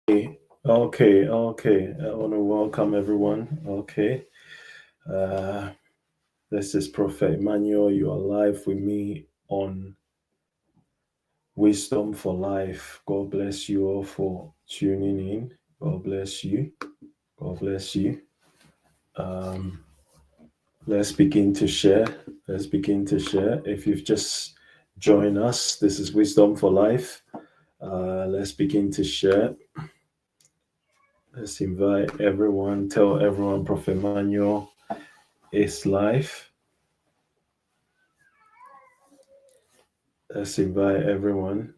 Okay. I want to welcome everyone. Okay. Uh, this is Prophet Emmanuel. You are live with me on Wisdom for Life. God bless you all for tuning in. God bless you. God bless you. Um, let's begin to share. Let's begin to share. If you've just joined us, this is Wisdom for Life. Let's begin to share. Let's invite everyone. Tell everyone Prophet Emmanuel is live. Let's invite everyone.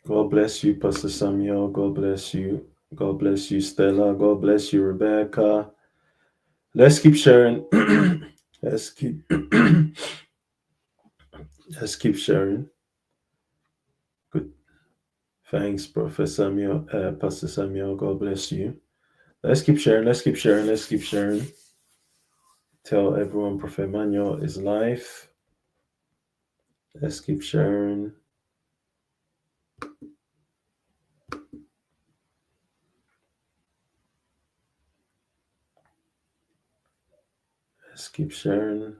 God bless you, Pastor Samuel. God bless you. God bless you, Stella. God bless you, Rebecca. Let's keep sharing. let's keep let's keep sharing. Good. Thanks, Prophet Samuel, Pastor Samuel. God bless you. Let's keep sharing. Let's keep sharing. Let's keep sharing. Tell everyone Prophet Emmanuel is live. Let's keep sharing. Let's keep sharing.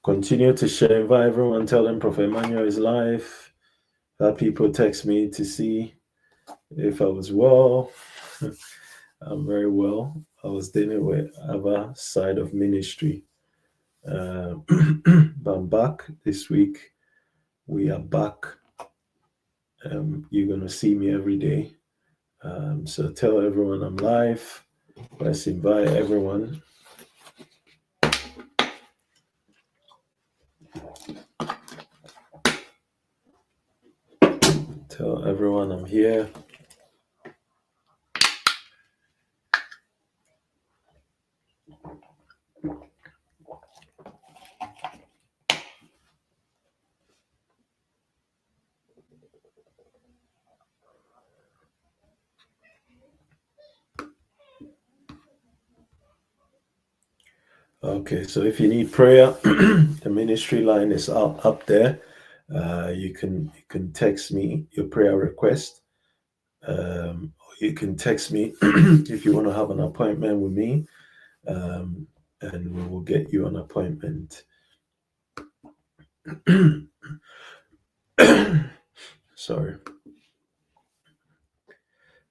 Continue to share. Invite everyone. Tell them Prophet Emmanuel is live. That people text me to see if I was well. I'm very well. I was dealing with other side of ministry. But I'm back this week. We are back. You're going to see me every day. So tell everyone I'm live. Let's invite everyone. Tell everyone I'm here. Okay, so if you need prayer, the ministry line is up there. You can text me your prayer request. You can text me if you want to have an appointment with me, and we will get you an appointment. Sorry.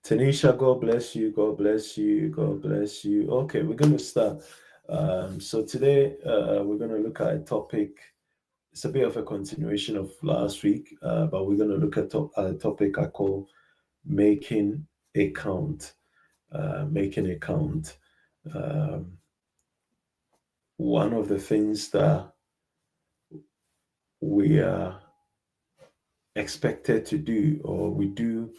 Tanisha, God bless you. God bless you. God bless you. Okay, we're going to start. So today we're going to look at a topic. It's a bit of a continuation of last week, but we're going to look at a topic I call making a count. Making a count. Um, One of the things that we are expected to do, or we do,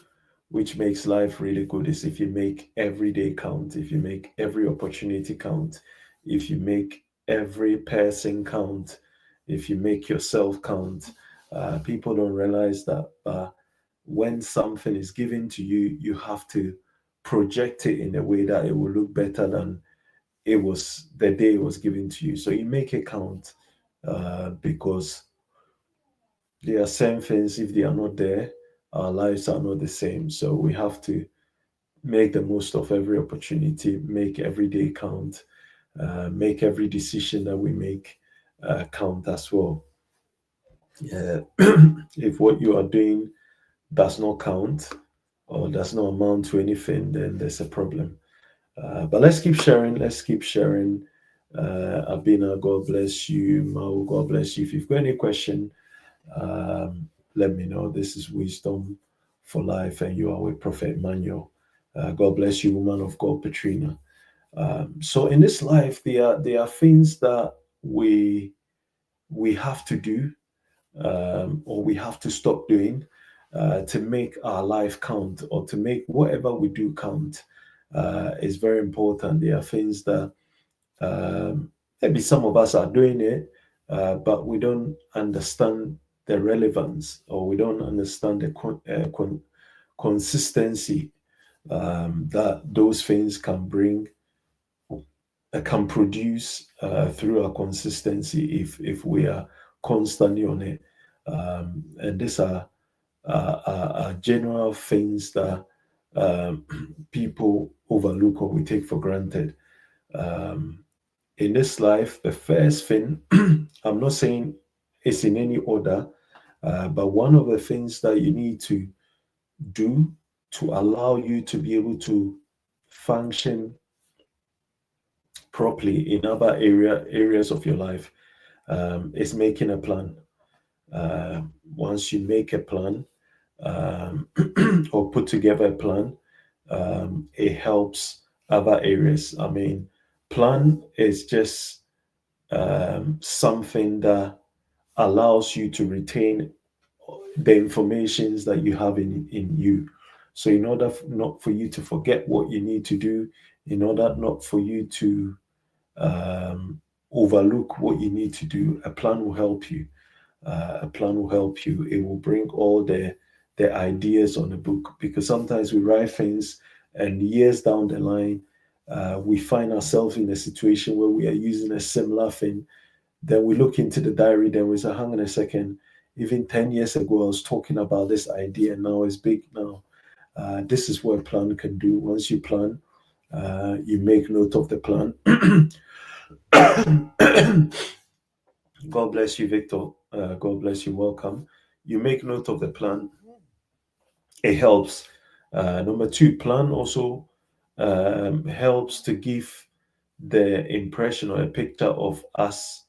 which makes life really good, is if you make every day count, if you make every opportunity count, if you make every person count, if you make yourself count. People don't realize that when something is given to you, you have to project it in a way that it will look better than it was the day it was given to you. So you make it count, because there are same things. If they are not there, our lives are not the same. So we have to make the most of every opportunity, make every day count, make every decision that we make count as well. Yeah. If what you are doing does not count or does not amount to anything, then there's a problem. But let's keep sharing. Let's keep sharing. Abina, God bless you. Mau, God bless you. If you've got any question, let me know. This is Wisdom for Life, and you are with Prophet Emmanuel. God bless you, woman of God, Petrina. So in this life, there are things that we have to do, or we have to stop doing, to make our life count, or to make whatever we do count. Is very important. There are things that maybe some of us are doing it, but we don't understand the relevance, or we don't understand the consistency that those things can produce through our consistency if we are constantly on it. And these are general things that people overlook or we take for granted. Um, in this life, the first thing, I'm not saying it's in any order, but one of the things that you need to do to allow you to be able to function properly in other areas of your life is making a plan. Once you make a plan um, or put together a plan, it helps other areas. I mean, plan is just something that allows you to retain the informations that you have in you. So in order not for you to forget what you need to do, in order not for you to overlook what you need to do, a plan will help you. A plan will help you. It will bring all the ideas on the book, because sometimes we write things and years down the line, we find ourselves in a situation where we are using a similar thing. Then we look into the diary, then we say, hang on a second, even 10 years ago, I was talking about this idea, and now it's big now. This is what a plan can do. Once you plan, you make note of the plan. God bless you, Victor. God bless you. Welcome. You make note of the plan. It helps. Number two, plan also helps to give the impression or a picture of us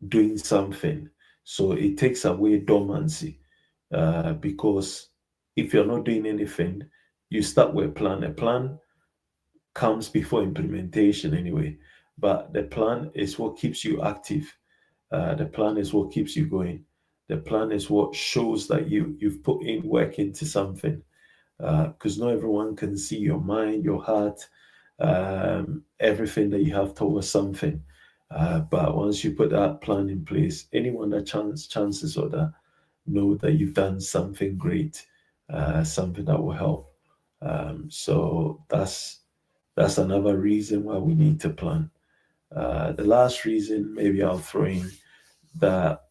doing something. So it takes away dormancy, because if you're not doing anything, you start with a plan. A plan comes before implementation anyway, but the plan is what keeps you active. The plan is what keeps you going. The plan is what shows that you've put in work into something. Because not everyone can see your mind, your heart, everything that you have towards something. But once you put that plan in place, anyone that chances or that know that you've done something great, something that will help. So that's another reason why we need to plan. The last reason, maybe I'll throw in, that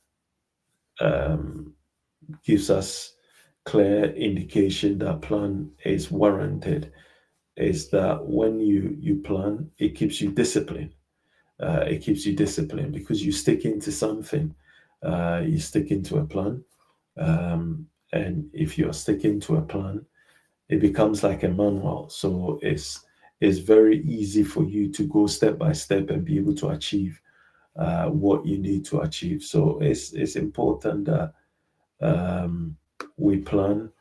um, gives us clear indication that plan is warranted, is that when you plan, it keeps you disciplined. It keeps you disciplined because you stick into something. You stick into a plan, and if you're sticking to a plan, it becomes like a manual. So it's very easy for you to go step by step and be able to achieve what you need to achieve. So it's important that we plan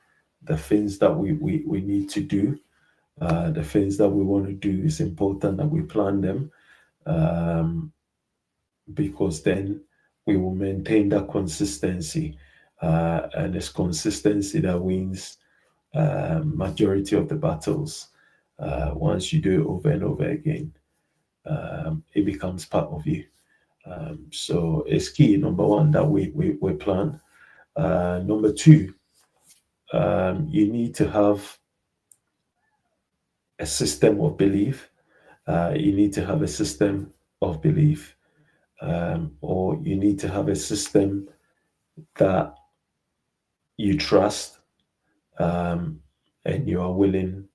the things that we need to do. The things that we want to do, is important that we plan them, um, because then we will maintain that consistency. And it's consistency that wins majority of the battles. Once you do it over and over again, it becomes part of you. So it's key, number one, that we plan. Number two, you need to have a system of belief. You need to have a system of belief, or you need to have a system that you trust, um, and you are willing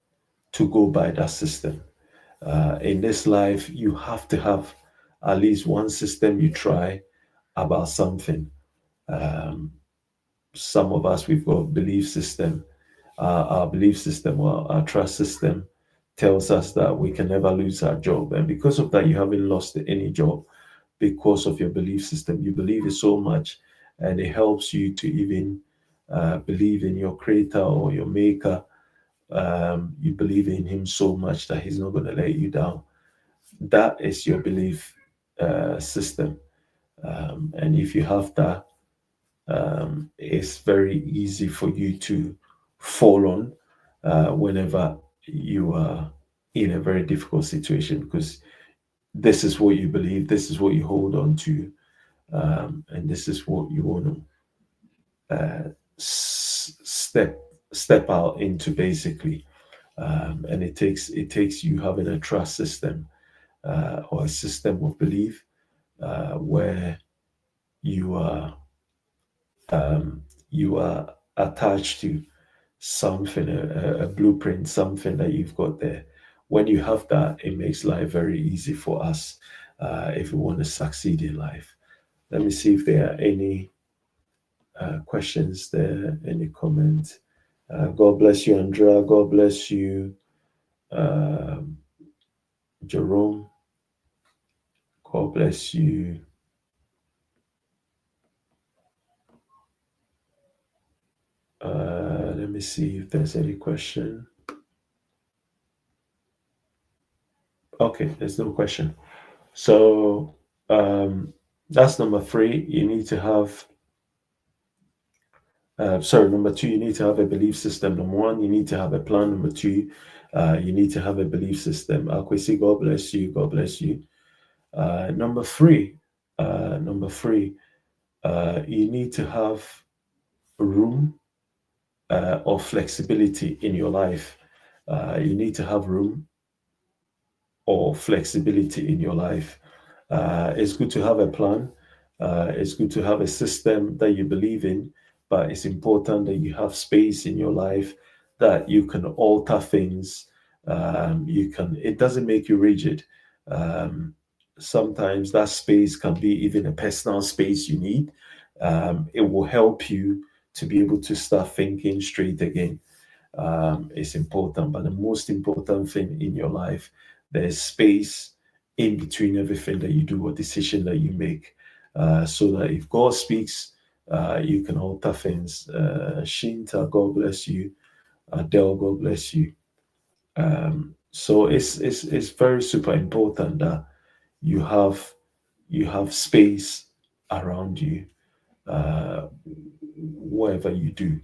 to go by that system. In this life, you have to have at least one system you try about something. Um, some of us, we've got belief system. Our belief system or our trust system tells us that we can never lose our job, and because of that, you haven't lost any job because of your belief system. You believe it so much, and it helps you to even believe in your creator or your maker. You believe in him so much that he's not going to let you down. That is your belief system. And if you have that, it's very easy for you to fall on whenever you are in a very difficult situation, because this is what you believe, this is what you hold on to, and this is what you want to step out into, basically. And it takes you having a trust system, or a system of belief, where you are you are attached to something, a blueprint, something that you've got there. When you have that, it makes life very easy for us, if we want to succeed in life. Let me see if there are any questions there, any comments. God bless you, Andrea. God bless you, um, Jerome. God bless you. Let me see if there's any question. Okay, there's no question. So, that's number three. You need to have, sorry, number two, you need to have a belief system. Number one, you need to have a plan. Number two, you need to have a belief system. Akwesi, God bless you. God bless you. Number three, you need to have room, or flexibility in your life. You need to have room or flexibility in your life. It's good to have a plan. It's good to have a system that you believe in, but it's important that you have space in your life that you can alter things. You can. It doesn't make you rigid. Um, Sometimes that space can be even a personal space you need. It will help you to be able to start thinking straight again. Is important. But the most important thing in your life, there's space in between everything that you do or decision that you make, so that if God speaks, you can alter things. Shinta, God bless you. Adele, God bless you. So it's very super important that you have space around you, whatever you do.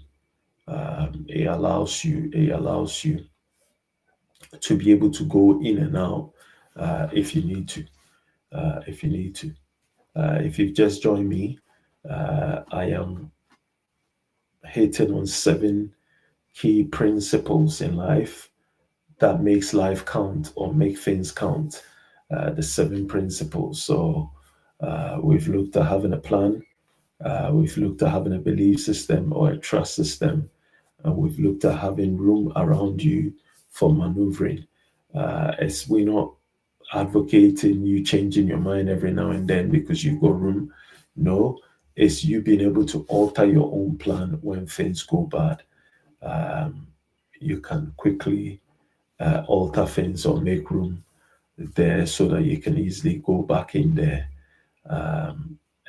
It allows you to be able to go in and out, if you need to. If you need to. If you've just joined me, I am hitting on 7 key principles in life that makes life count or make things count. The 7 principles. So, we've looked at having a plan. We've looked at having a belief system or a trust system, and we've looked at having room around you for maneuvering. As we're not advocating you changing your mind every now and then because you've got room. No, it's you being able to alter your own plan when things go bad. Um, you can quickly, alter things or make room there so that you can easily go back in there,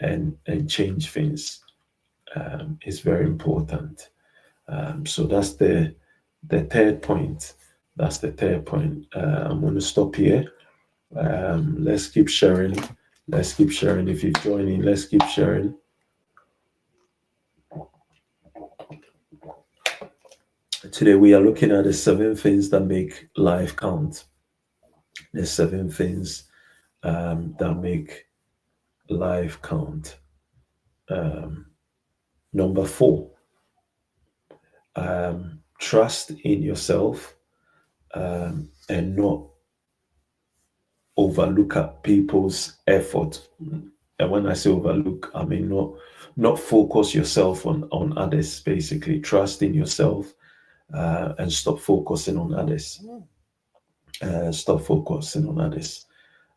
and change things. It's very important. So that's the third point. That's the third point. I'm going to stop here. Let's keep sharing. Let's keep sharing. If you're joining, let's keep sharing. Today we are looking at the 7 things that make life count. The 7 things, that make life count. Number 4, trust in yourself, and not overlook at people's effort. And when I say overlook, I mean not focus yourself on others. Basically, trust in yourself, and stop focusing on others. Stop focusing on others.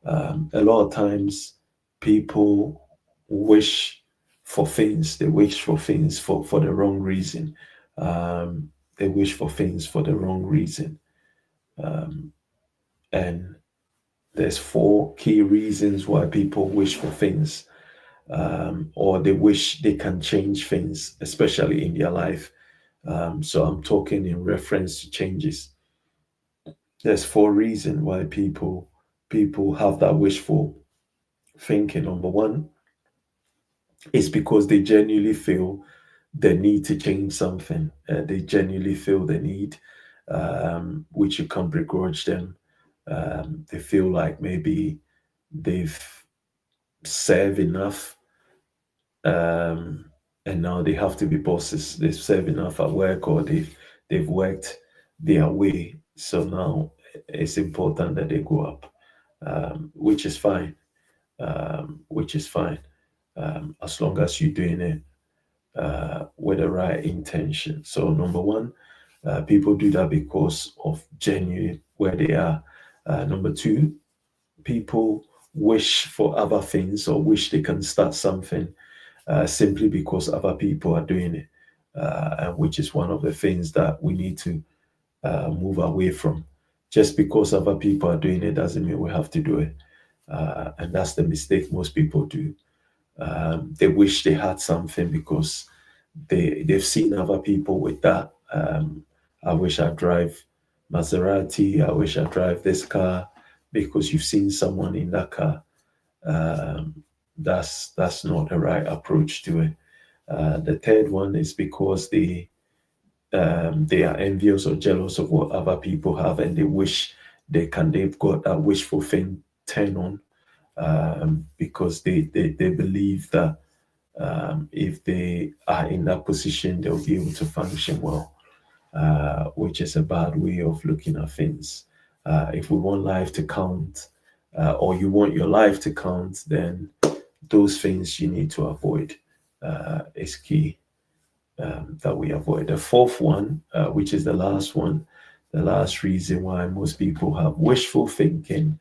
A lot of times, people wish for things. They wish for things for the wrong reason. They wish for things for the wrong reason. And there's 4 key reasons why people wish for things, or they wish they can change things, especially in their life. So I'm talking in reference to changes. There's 4 reasons why people have that wishful thinking. Number one is because they genuinely feel the need to change something. They genuinely feel the need, which you can't begrudge them. They feel like maybe they've served enough, and now they have to be bosses. They've served enough at work, or they've worked their way So now it's important that they go up, which is fine, which is fine, as long as you're doing it with the right intention. So number one, people do that because of genuine where they are. Number two, people wish for other things or wish they can start something simply because other people are doing it, and which is one of the things that we need to move away from. Just because other people are doing it doesn't mean we have to do it. And that's the mistake most people do. They wish they had something because they've seen other people with that. I wish I drive Maserati. I wish I drive this car because you've seen someone in that car. Um, that's not the right approach to it. The third one is because they are envious or jealous of what other people have, and they wish they've got that wishful thing turn on, because they believe that if they are in that position, they'll be able to function well, which is a bad way of looking at things. If we want life to count, or you want your life to count, then those things you need to avoid is key, that we avoid. The fourth one, which is the last one, the last reason why most people have wishful thinking,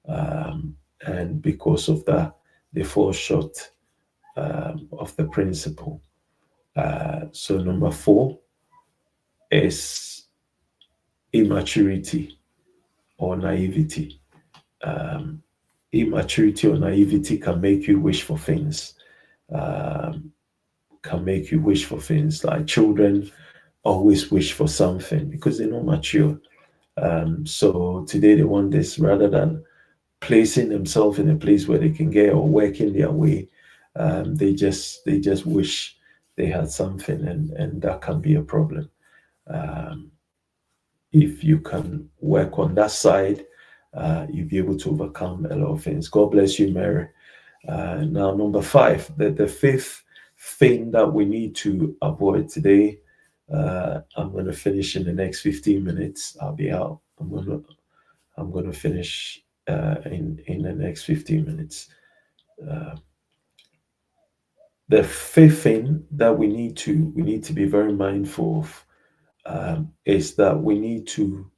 um, and because of that, they fall short of the principle. So number four is immaturity or naivety. Um, Immaturity or naivety can make you wish for things. Um, can make you wish for things like children always wish for something because they're not mature. So today they want this rather than placing themselves in a place where they can get or working their way. They just wish they had something, and that can be a problem. Um, if you can work on that side, you'll be able to overcome a lot of things. God bless you, Mary. Now, number five, the fifth thing that we need to avoid today. I'm going to finish in the next 15 minutes. I'll be out. I'm going to finish in the next 15 minutes. Uh, the fifth thing that we need to be very mindful of, is that we need to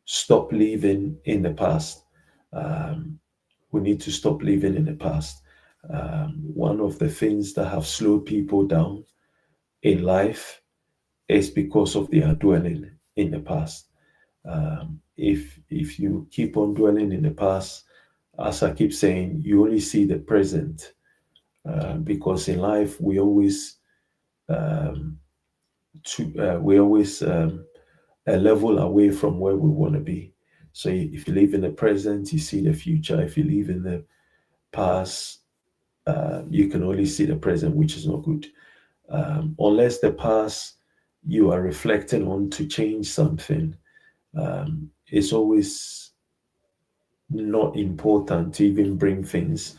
stop living in the past. Um, we need to stop living in the past. One of the things that have slowed people down in life is because of their dwelling in the past. If you keep on dwelling in the past, as I keep saying, you only see the present, because in life um, we always a level away from where we want to be. So if you live in the present, you see the future. If you live in the past, you can only see the present, which is not good. Unless the past you are reflecting on to change something, it's always not important to even bring things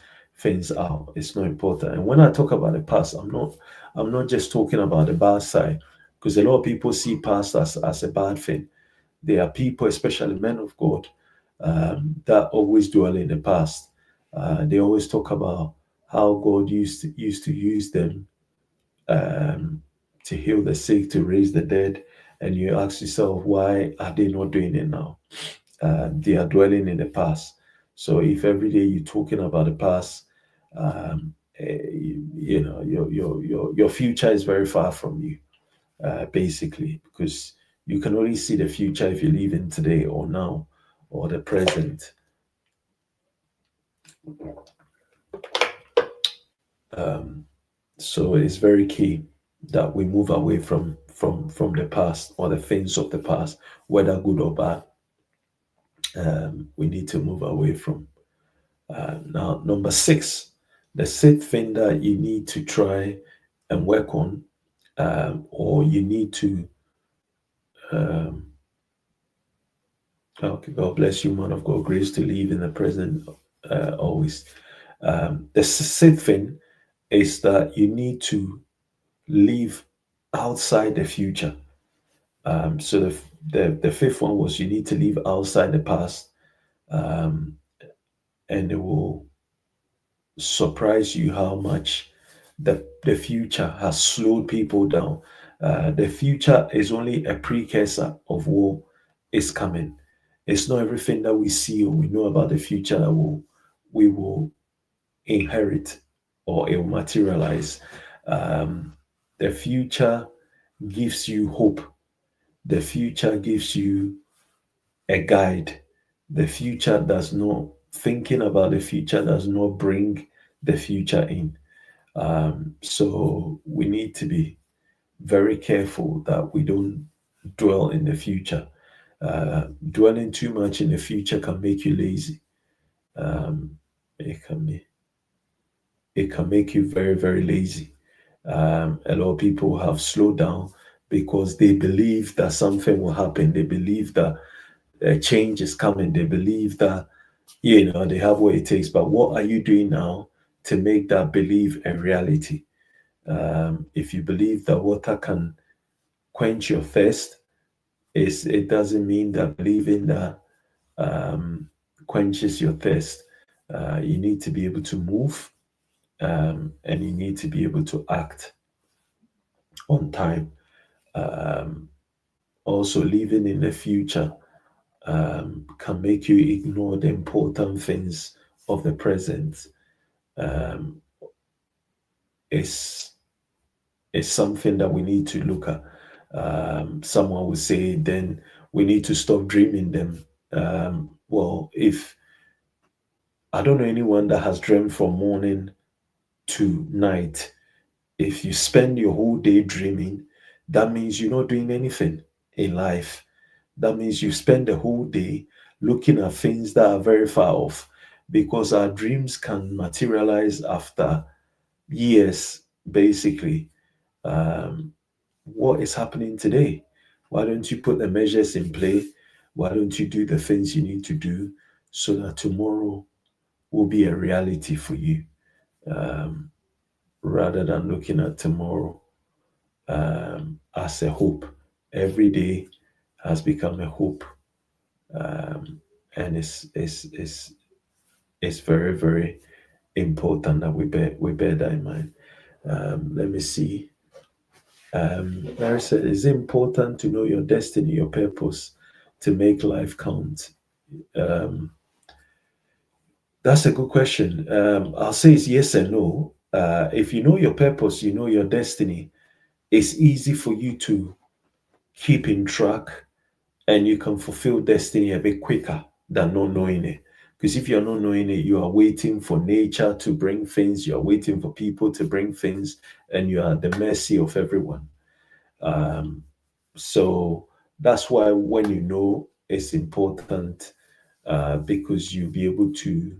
out. It's not important. And when I talk about the past, I'm not just talking about the bad side, because a lot of people see past as a bad thing. There are people, especially men of God, that always dwell in the past. They always talk about how God used to use them, um, to heal the sick, to raise the dead, and you ask yourself, why are they not doing it now? They are dwelling in the past. So if every day you're talking about the past, your future is very far from you, basically, because you can only see the future if you live in today or now or the present. Um, so it's very key that we move away from the past or the things of the past, whether good or bad. We need to move away from. Now, number six, the sixth thing that you need to try and work on, or you need to, um, okay, God bless you, man of God, grace to live in the present, always. The sixth thing is that you need to live outside the future. So the fifth one was you need to live outside the past, um, and it will surprise you how much the future has slowed people down. The future is only a precursor of what is coming. It's not everything that we see or we know about the future that we will inherit or it will materialize. Um, the future gives you hope. The future gives you a guide. The future does not, thinking about the future does not bring the future in. So we need to be very careful that we don't dwell in the future. Dwelling too much in the future can make you lazy. Um, it can be, it can make you very, very lazy. A lot of people have slowed down because they believe that something will happen. They believe that a change is coming. They believe that they have what it takes. But what are you doing now to make that belief a reality? If you believe that water can quench your thirst, it doesn't mean that believing that um, quenches your thirst. You need to be able to move, and you need to be able to act on time. Um, Also, living in the future can make you ignore the important things of the present. Um, it's is something that we need to look at. Someone would say, then we need to stop dreaming them. Well, if I don't know anyone that has dreamt from morning to night, if you spend your whole day dreaming, that means you're not doing anything in life. That means you spend the whole day looking at things that are very far off because our dreams can materialize after years, basically. Um, what is happening today? Why don't you put the measures in play? Why don't you do the things you need to do so that tomorrow will be a reality for you, um, rather than looking at tomorrow as a hope? Every day has become a hope, um, and it's very, very important that we bear that in mind. Let me see. Mary said, is it important to know your destiny, your purpose to make life count? Um, that's a good question. I'll say it's yes and no. If you know your purpose, you know your destiny, it's easy for you to keep in track and you can fulfill destiny a bit quicker than not knowing it. Because if you're not knowing it, you are waiting for nature to bring things, you are waiting for people to bring things, and you are at the mercy of everyone. Um, So that's why when you know it's important, because you'll be able to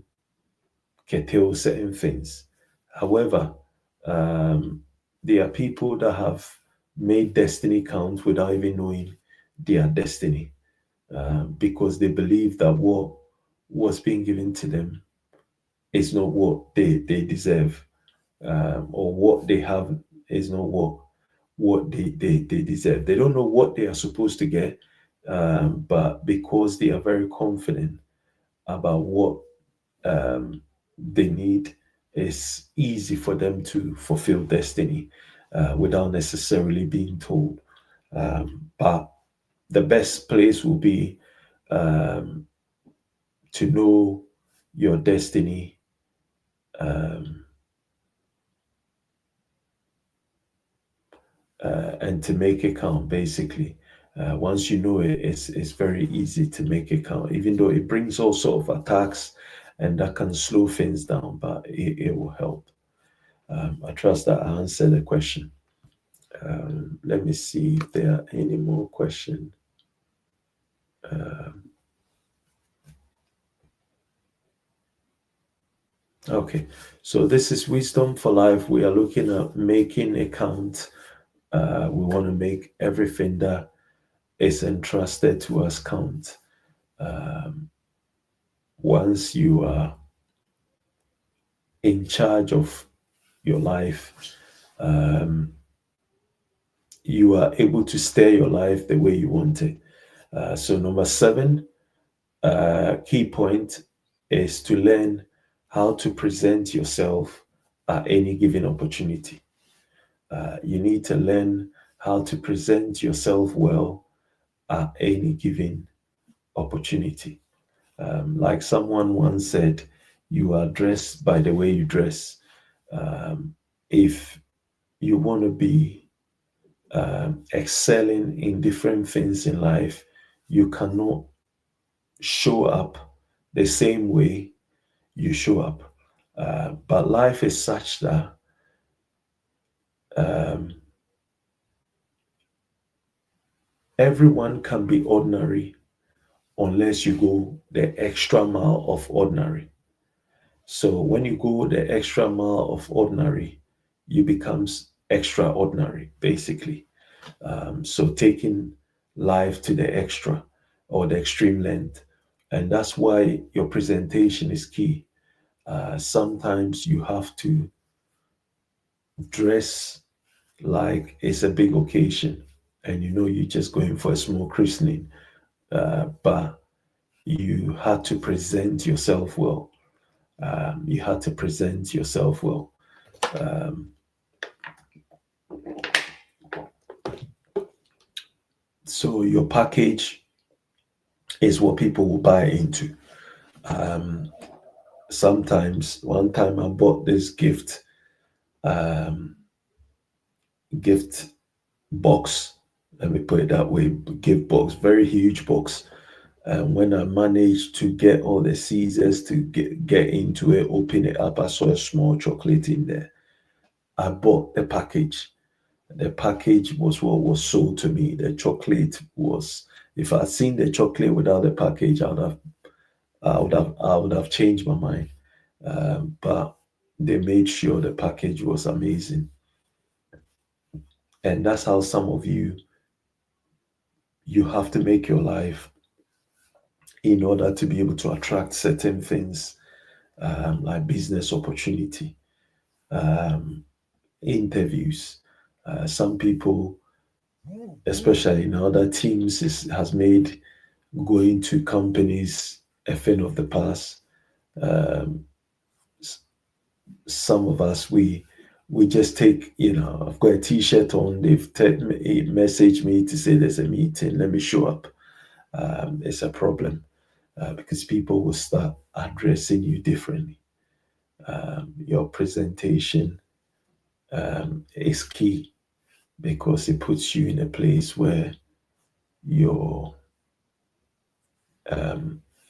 curtail certain things. However, um, there are people that have made destiny count without even knowing their destiny, because they believe that what was being given to them is not what they deserve, or what they have is not what they deserve. They don't know what they are supposed to get, but because they are very confident about what um, they need, it's easy for them to fulfill destiny without necessarily being told. But the best place will be um, to know your destiny, um, and to make it count, basically. Once you know it, it's very easy to make it count, even though it brings all sort of attacks and that can slow things down, but it will help. I trust that I answered the question. Let me see if there are any more questions. Okay, so this is Wisdom for Life. We are looking at making a count. We want to make everything that is entrusted to us count. Um, Once you are in charge of your life, um, you are able to steer your life the way you want it. So, number seven, key point is to learn how to present yourself at any given opportunity. You need to learn how to present yourself well at any given opportunity. Like someone once said, you are dressed by the way you dress. If you want to be excelling in different things in life, you cannot show up the same way you show up. But life is such that um, everyone can be ordinary unless you go the extra mile of ordinary. So when you go the extra mile of ordinary, you becomes extraordinary, basically. So taking life to the extra or the extreme length. And that's why your presentation is key. Sometimes you have to dress like it's a big occasion and you know you're just going for a small christening, but you had to present yourself well. You had to present yourself well. Um, so your package is what people will buy into. Um, Sometimes, one time I bought this um, gift box. Let me put it that way. Gift box, very huge box. And when I managed to get all the Caesars to get into it, open it up, I saw a small chocolate in there. I bought the package. The package was what was sold to me. The chocolate was, if I'd seen the chocolate without the package, I would have changed my mind. But they made sure the package was amazing. And that's how some of you have to make your life in order to be able to attract certain things, like business opportunity, um, interviews. Some people, especially in other teams, has made going to companies a thing of the past. Um, some of us, we just take, I've got a t-shirt on, they've messaged me to say there's a meeting, let me show up. It's a problem, because people will start addressing you differently. Your presentation is key because it puts you in a place where your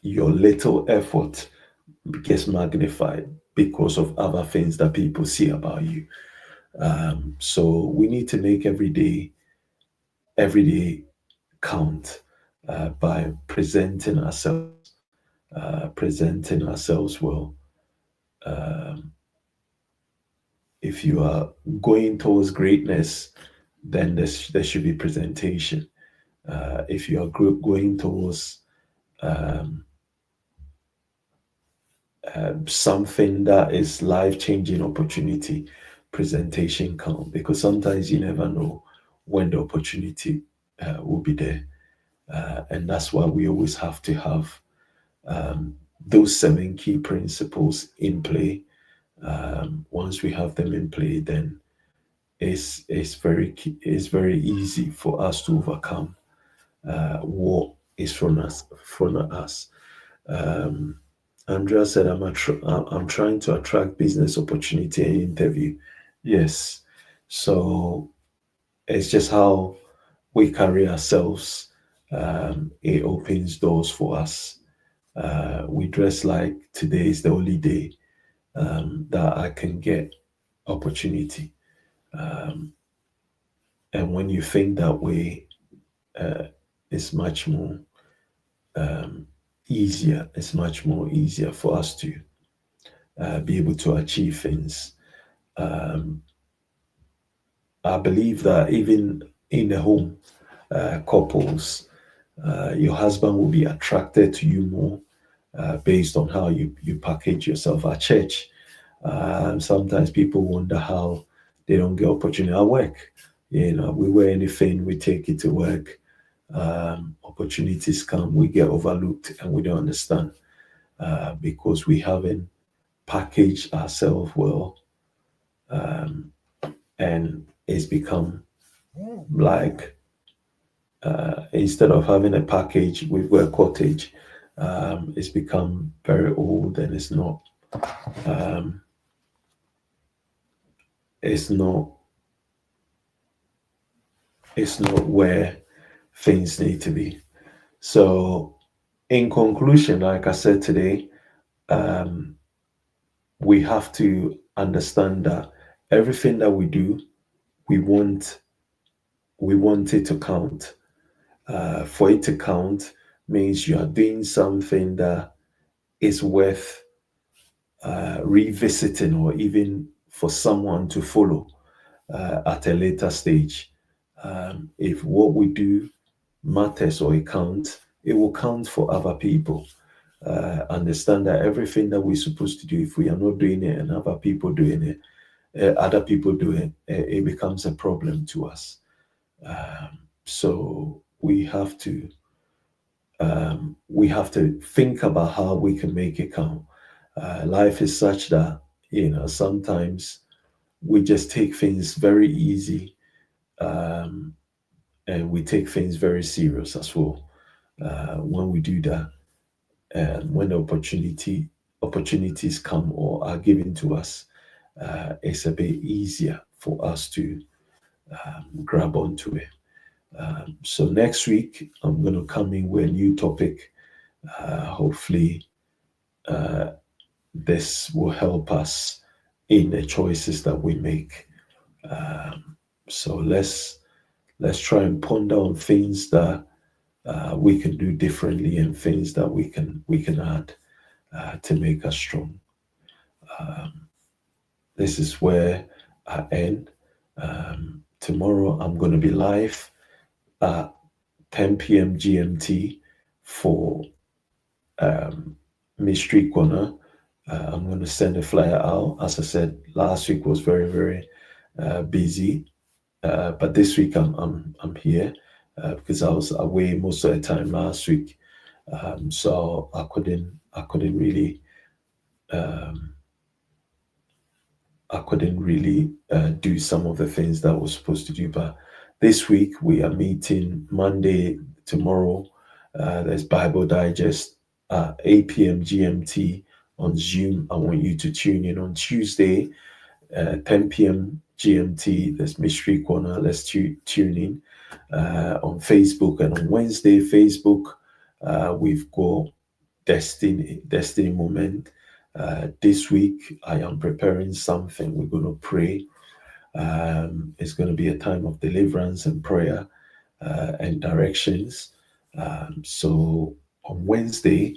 your little effort gets magnified because of other things that people see about you. So we need to make every day count, by presenting ourselves well. Um, if you are going towards greatness, then there should be presentation. If you are going towards um, something that is life changing opportunity, presentation count, because sometimes you never know when the opportunity will be there. And that's why we always have to have those seven key principles in play. Once we have them in play, then it's very easy for us to overcome what is from us. Um, Andrea said, I'm trying to attract business opportunity and interview. Yes. So it's just how we carry ourselves. It opens doors for us. We dress like today is the only day that I can get opportunity. Um, and when you think that way, uh, it's much more easier. It's much more easier for us to be able to achieve things. Um, I believe that even in the home, couples, your husband will be attracted to you more based on how you package yourself at church. Sometimes people wonder how they don't get opportunity at work. We wear anything, we take it to work. Opportunities come, we get overlooked, and we don't understand because we haven't packaged ourselves well, um, and it's become like instead of having a package, we've got a cottage. It's become very old, and um, it's not it's not where things need to be. So, in conclusion, like I said today, um, we have to understand that everything that we do, we want we want it to count. For it to count means you are doing something that is worth revisiting, or even for someone to follow at a later stage. If what we do matters or it counts, it will count for other people. Understand that everything that we're supposed to do, if we are not doing it and other people do it, it becomes a problem to us. So we have to think about how we can make it count. Life is such that sometimes we just take things very easy, um, and we take things very serious as well. When we do that, when the opportunities come or are given to us, it's a bit easier for us to grab onto it. So next week, I'm going to come in with a new topic. Hopefully, uh, this will help us in the choices that we make. Um, so let's try and ponder on things that we can do differently, and things that we can add to make us strong. Um, this is where I end. Tomorrow I'm going to be live at 10 p.m. GMT for Mystery Corner. I'm going to send a flyer out. As I said, last week was very, very busy, but this week I'm here because I was away most of the time last week, so I couldn't really um, do some of the things that I was supposed to do. But this week we are meeting Monday, tomorrow. There's Bible Digest at 8 p.m. GMT on Zoom. I want you to tune in on Tuesday, 10 p.m. GMT. There's Mystery Corner. Let's tune in on Facebook. And on Wednesday, Facebook, we've got Destiny Moment. This week, I am preparing something. We're going to pray. It's going to be a time of deliverance and prayer and directions. So on Wednesday,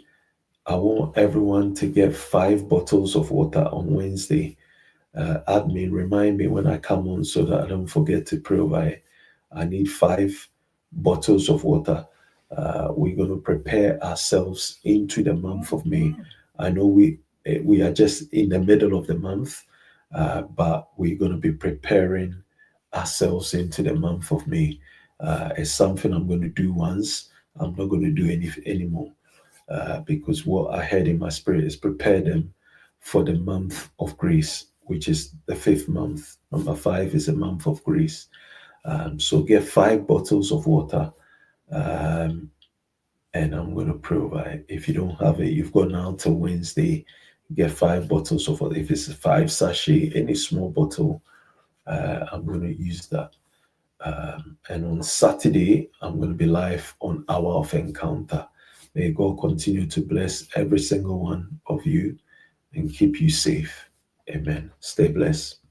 I want everyone to get 5 bottles of water on Wednesday. Admin, remind me when I come on so that I don't forget to pray over it. I need 5 bottles of water. We're going to prepare ourselves into the month of May. I know we are just in the middle of the month, but we're going to be preparing ourselves into the month of May. It's something I'm going to do once. I'm not going to do any anymore, because what I had in my spirit is prepare them for the month of grace, which is the 5th month. Number 5 is a month of grace. So get 5 bottles of water, um, and I'm going to pray over it. If you don't have it, you've got now till Wednesday. Get 5 bottles of water. If it's a 5 sachet, any small bottle, I'm going to use that. And on Saturday, I'm going to be live on Hour of Encounter. May God continue to bless every single one of you and keep you safe. Amen. Stay blessed.